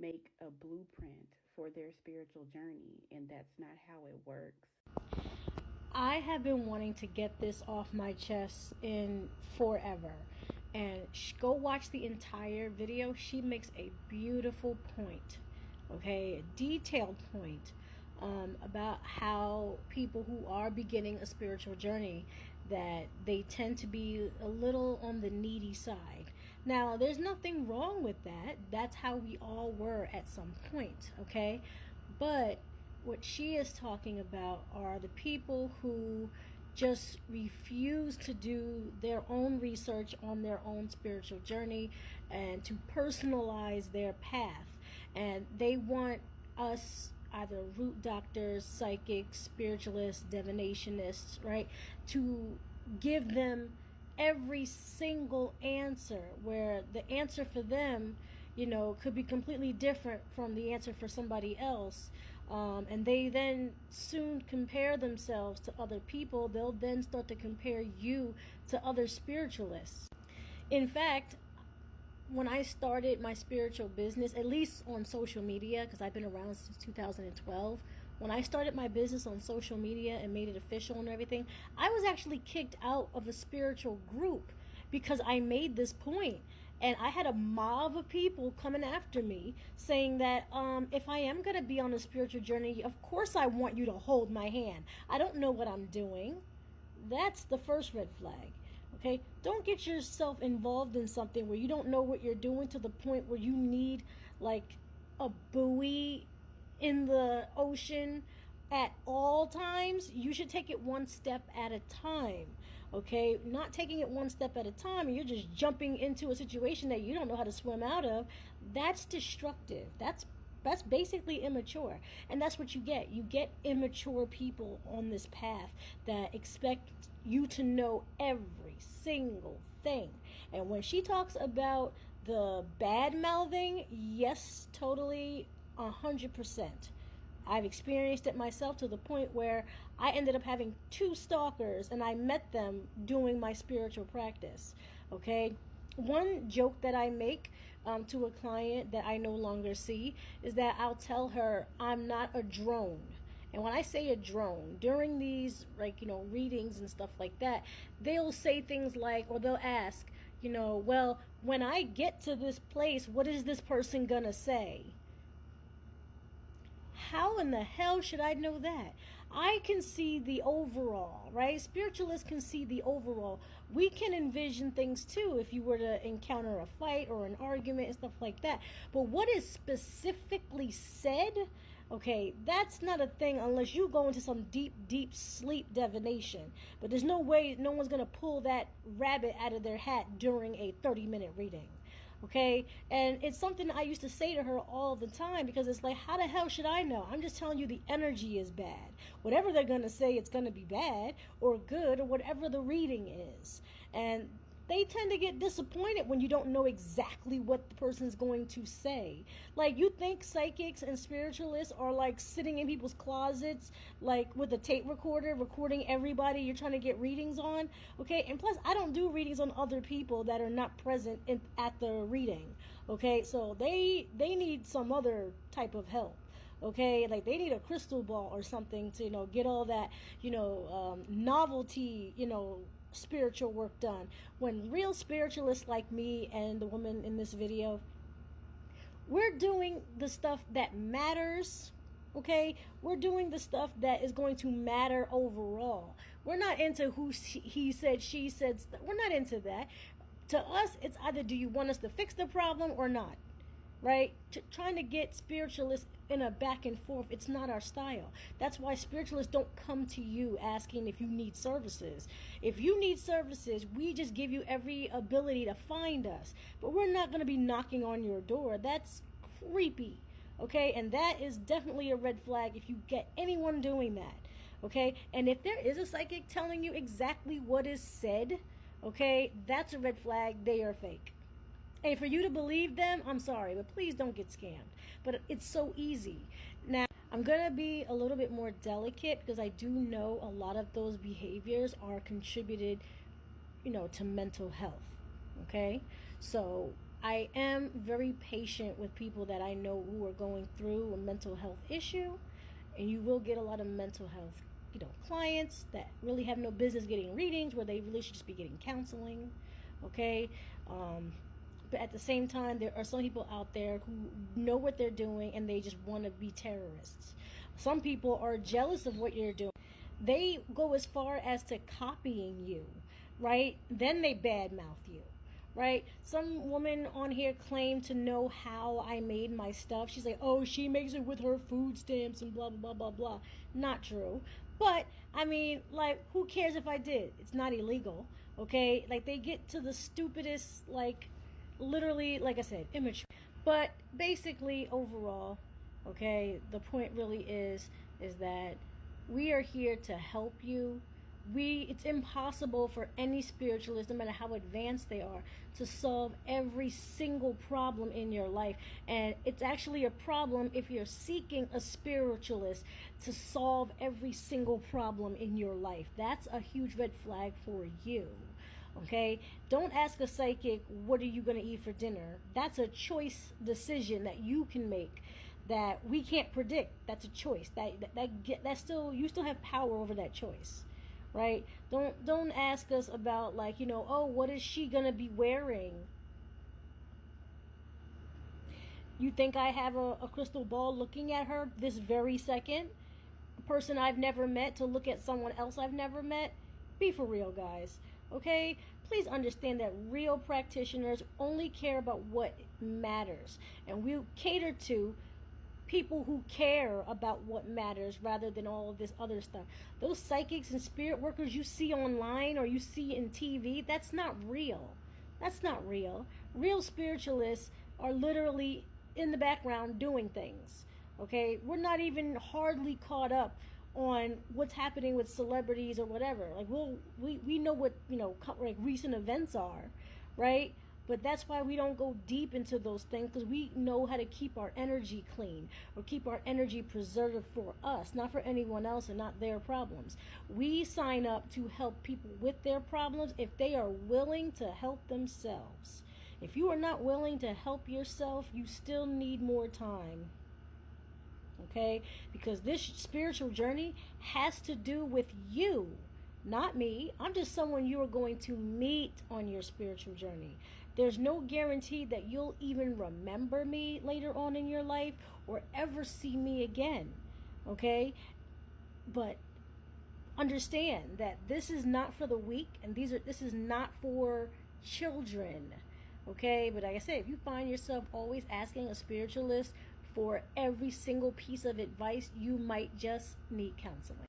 make a blueprint for their spiritual journey, and that's not how it works. I have been wanting to get this off my chest in forever. And go watch the entire video. She makes a beautiful point, okay, a detailed point about how people who are beginning a spiritual journey, that they tend to be a little on the needy side. Now, there's nothing wrong with that. That's how we all were at some point, okay? But what she is talking about are the people who just refuse to do their own research on their own spiritual journey and to personalize their path. And they want us, either root doctors, psychics, spiritualists, divinationists, right, to give them every single answer, where the answer for them, could be completely different from the answer for somebody else. And they then soon compare themselves to other people. They'll then start to compare you to other spiritualists. In fact, when I started my spiritual business, at least on social media, because I've been around since 2012, when I started my business on social media and made it official and everything, I was actually kicked out of a spiritual group because I made this point. And I had a mob of people coming after me saying that if I am going to be on a spiritual journey, of course I want you to hold my hand. I don't know what I'm doing. That's the first red flag. Okay, don't get yourself involved in something where you don't know what you're doing to the point where you need like a buoy in the ocean at all times. You should take it one step at a time. Okay, not taking it one step at a time and you're just jumping into a situation that you don't know how to swim out of. That's destructive. That's basically immature. And that's what you get. You get immature people on this path that expect you to know every single thing. And when she talks about the bad mouthing, yes, totally, 100%. I've experienced it myself to the point where I ended up having 2 stalkers and I met them doing my spiritual practice. Okay. One joke that I make to a client that I no longer see is that I'll tell her I'm not a drone. And when I say a drone, during these readings and stuff like that, they'll say things like, or they'll ask, well, when I get to this place, what is this person gonna say? How in the hell should I know that? I can see the overall, right? Spiritualists can see the overall. We can envision things too if you were to encounter a fight or an argument and stuff like that. But what is specifically said, okay, that's not a thing unless you go into some deep, deep sleep divination. But there's no way no one's going to pull that rabbit out of their hat during a 30-minute reading. Okay, and it's something I used to say to her all the time because it's like, how the hell should I know? I'm just telling you the energy is bad. Whatever they're going to say, it's going to be bad or good or whatever the reading is. And they tend to get disappointed when you don't know exactly what the person's going to say. Like, you think psychics and spiritualists are like sitting in people's closets, like with a tape recorder, recording everybody you're trying to get readings on. Okay, and plus, I don't do readings on other people that are not present at the reading. Okay, so they need some other type of help. Okay, like they need a crystal ball or something to get all that novelty spiritual work done. When real spiritualists like me and the woman in this video, we're doing the stuff that matters. Okay, we're doing the stuff that is going to matter overall. We're not into who he said, she said. We're not into that. To us, it's either do you want us to fix the problem or not. Right? Trying to get spiritualists in a back and forth, it's not our style. That's why spiritualists don't come to you asking if you need services. If you need services, we just give you every ability to find us. But we're not going to be knocking on your door. That's creepy. Okay? And that is definitely a red flag if you get anyone doing that. Okay? And if there is a psychic telling you exactly what is said, okay, that's a red flag. They are fake. And for you to believe them, I'm sorry, but please don't get scammed. But it's so easy. Now, I'm going to be a little bit more delicate because I do know a lot of those behaviors are contributed, to mental health. Okay? So I am very patient with people that I know who are going through a mental health issue, and you will get a lot of mental health, clients that really have no business getting readings, where they really should just be getting counseling. Okay, but at the same time, there are some people out there who know what they're doing and they just want to be terrorists. Some people are jealous of what you're doing. They go as far as to copying you, right? Then they badmouth you, right? Some woman on here claimed to know how I made my stuff. She's like, oh, she makes it with her food stamps and blah, blah, blah, blah, blah. Not true. But, I mean, like, who cares if I did? It's not illegal, okay? Like, they get to the stupidest, like, literally, like I said, immature. But basically, overall, okay, the point really is that we are here to help you. It's impossible for any spiritualist, no matter how advanced they are, to solve every single problem in your life. And it's actually a problem if you're seeking a spiritualist to solve every single problem in your life. That's a huge red flag for you. Okay, don't ask a psychic, what are you going to eat for dinner? That's a choice decision that you can make, that we can't predict. That's a choice that still, you still have power over that choice, right? Don't ask us about, like, oh, what is she going to be wearing? You think I have a crystal ball looking at her this very second? A person I've never met to look at someone else I've never met? Be for real, guys. Okay, please understand that real practitioners only care about what matters, and we cater to people who care about what matters rather than all of this other stuff. Those psychics and spirit workers you see online or you see in TV, that's not real. That's not real. Real spiritualists are literally in the background doing things. Okay, we're not even hardly caught up on what's happening with celebrities or whatever. Like, we know what, like recent events are, right? But that's why we don't go deep into those things, because we know how to keep our energy clean, or keep our energy preserved for us, not for anyone else and not their problems. We sign up to help people with their problems if they are willing to help themselves. If you are not willing to help yourself, you still need more time. Okay? Because this spiritual journey has to do with you, not me. I'm just someone you are going to meet on your spiritual journey. There's no guarantee that you'll even remember me later on in your life or ever see me again. Okay? But understand that this is not for the weak, and this is not for children. Okay? But like I said, if you find yourself always asking a spiritualist for every single piece of advice, you might just need counseling.